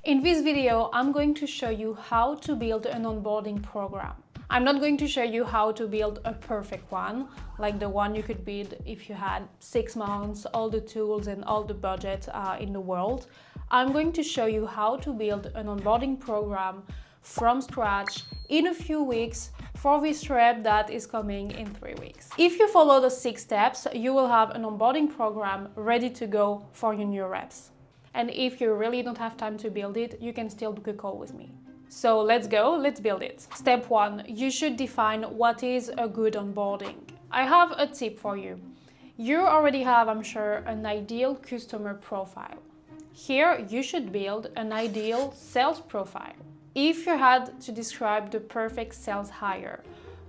In this video, I'm going to show you how to build an onboarding program. I'm not going to show you how to build a perfect one, like the one you could build if you had 6 months, all the tools and all the budget in the world. I'm going to show you how to build an onboarding program from scratch in a few weeks for this rep that is coming in 3 weeks. If you follow the 6 steps, you will have an onboarding program ready to go for your new reps. And if you really don't have time to build it, you can still book a call with me. So let's go, let's build it. Step 1, you should define what is a good onboarding. I have a tip for you. You already have, I'm sure, an ideal customer profile. Here, you should build an ideal sales profile. If you had to describe the perfect sales hire,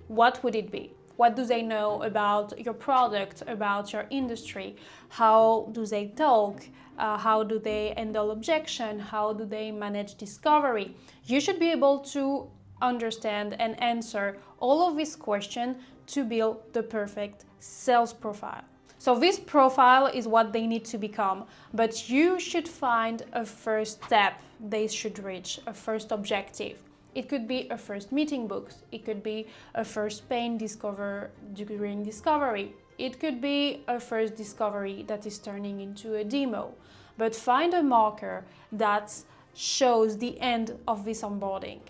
what would it be? What do they know about your product, about your industry? How do they talk? How do they handle objection? How do they manage discovery? You should be able to understand and answer all of these questions to build the perfect sales profile. So this profile is what they need to become, but you should find a first step they should reach, a first objective. It could be a first meeting booked. It could be a first pain discovered during discovery. It could be a first discovery that is turning into a demo. But find a marker that shows the end of this onboarding.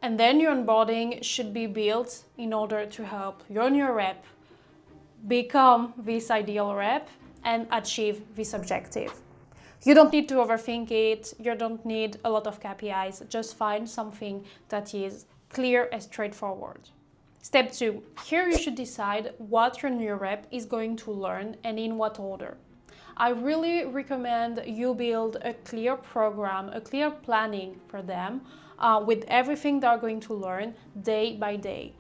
And then your onboarding should be built in order to help your new rep become this ideal rep and achieve this objective. You don't need to overthink it, you don't need a lot of KPIs, just find something that is clear and straightforward. Step 2, here you should decide what your new rep is going to learn and in what order. I really recommend you build a clear program, a clear planning for them with everything they're going to learn day by day.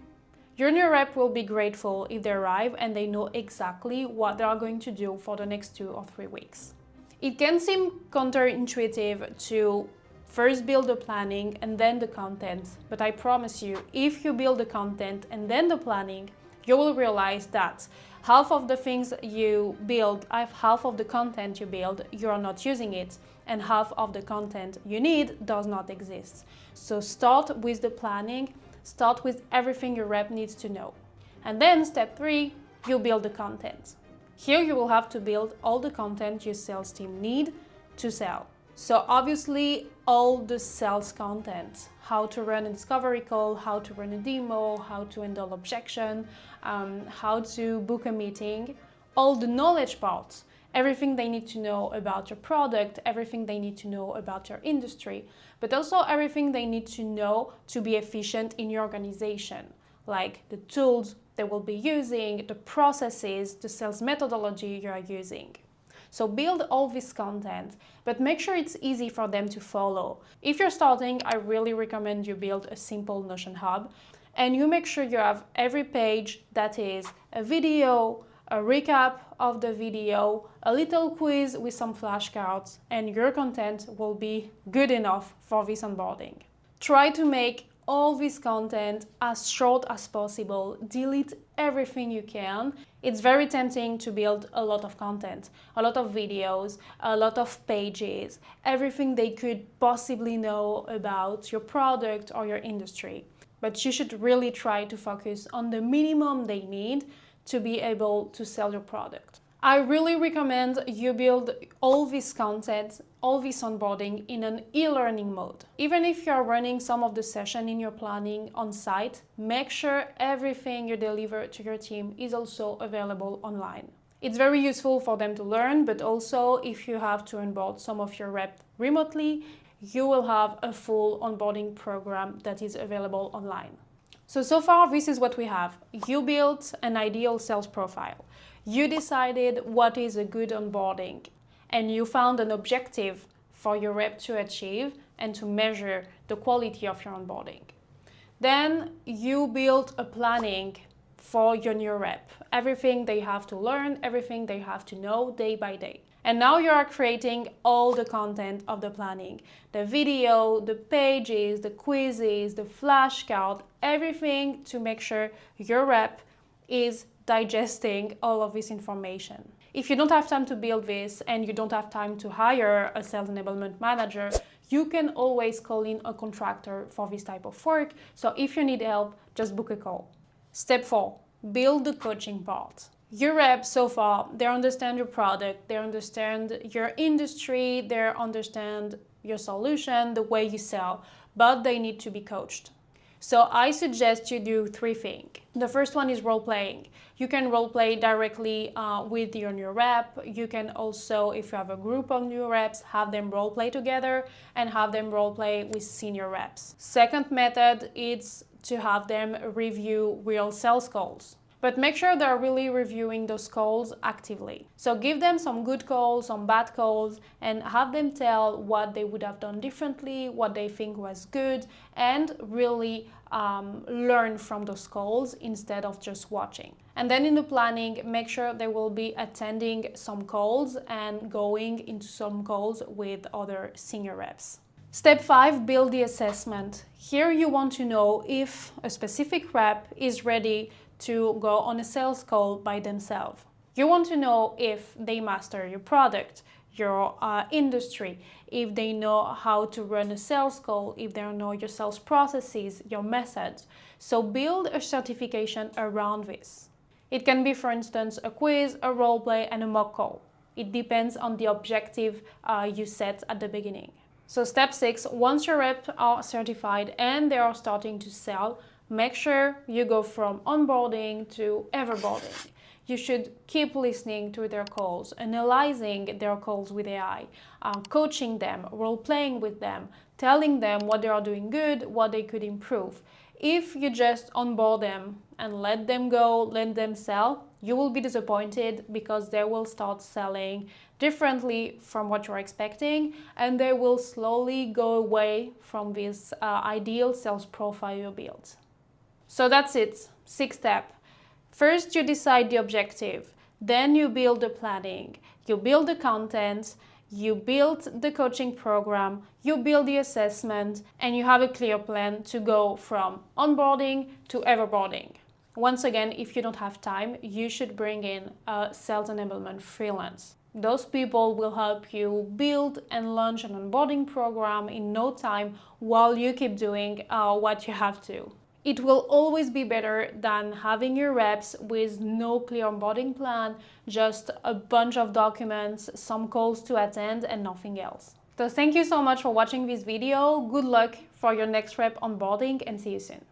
Your new rep will be grateful if they arrive and they know exactly what they are going to do for the next 2 or 3 weeks. It can seem counterintuitive to first build the planning and then the content, but I promise you, if you build the content and then the planning, you will realize that half of the things you build, half of the content you build, you are not using it, and half of the content you need does not exist. So start with the planning, start with everything your rep needs to know. And then step 3, you build the content. Here you will have to build all the content your sales team need to sell. So obviously all the sales content, how to run a discovery call, how to run a demo, how to handle objection, how to book a meeting, all the knowledge parts, everything they need to know about your product, everything they need to know about your industry, but also everything they need to know to be efficient in your organization, like the tools they will be using, the processes, the sales methodology you are using. So build all this content, but make sure it's easy for them to follow. If you're starting, I really recommend you build a simple Notion hub and you make sure you have every page that is a video, a recap of the video, a little quiz with some flashcards, and your content will be good enough for this onboarding. Try to make all this content as short as possible. Delete everything you can. It's very tempting to build a lot of content, a lot of videos, a lot of pages, everything they could possibly know about your product or your industry. But you should really try to focus on the minimum they need to be able to sell your product. I really recommend you build all this content, all this onboarding in an e-learning mode. Even if you're running some of the session in your planning on site, make sure everything you deliver to your team is also available online. It's very useful for them to learn, but also if you have to onboard some of your reps remotely, you will have a full onboarding program that is available online. So far, this is what we have. You built an ideal sales profile. You decided what is a good onboarding, and you found an objective for your rep to achieve and to measure the quality of your onboarding. Then you built a planning for your new rep, everything they have to learn, everything they have to know day by day. And now you are creating all the content of the planning, the video, the pages, the quizzes, the flashcard, everything to make sure your rep is digesting all of this information. If you don't have time to build this and you don't have time to hire a sales enablement manager, you can always call in a contractor for this type of work. So if you need help, just book a call. Step 4, build the coaching part. Your reps so far, they understand your product, they understand your industry, they understand your solution, the way you sell, but they need to be coached. So I suggest you do 3 things. The first one is role playing. You can role play directly with your new rep. You can also, if you have a group of new reps, have them role play together and have them role play with senior reps. Second method is to have them review real sales calls. But make sure they're really reviewing those calls actively. So give them some good calls, some bad calls, and have them tell what they would have done differently, what they think was good, and really learn from those calls instead of just watching. And then in the planning, make sure they will be attending some calls and going into some calls with other senior reps. Step 5, build the assessment. Here you want to know if a specific rep is ready to go on a sales call by themselves. You want to know if they master your product, your industry, if they know how to run a sales call, if they know your sales processes, your methods. So build a certification around this. It can be, for instance, a quiz, a role play, and a mock call. It depends on the objective you set at the beginning. So step 6, once your reps are certified and they are starting to sell, make sure you go from onboarding to everboarding. You should keep listening to their calls, analyzing their calls with AI, coaching them, role-playing with them, telling them what they are doing good, what they could improve. If you just onboard them and let them go, let them sell, you will be disappointed because they will start selling differently from what you're expecting, and they will slowly go away from this ideal sales profile you built. So that's it, 6 steps. First, you decide the objective, then you build the planning, you build the content, you build the coaching program, you build the assessment, and you have a clear plan to go from onboarding to everboarding. Once again, if you don't have time, you should bring in a sales enablement freelance. Those people will help you build and launch an onboarding program in no time while you keep doing what you have to. It will always be better than having your reps with no clear onboarding plan, just a bunch of documents, some calls to attend, and nothing else. So thank you so much for watching this video. Good luck for your next rep onboarding, and see you soon.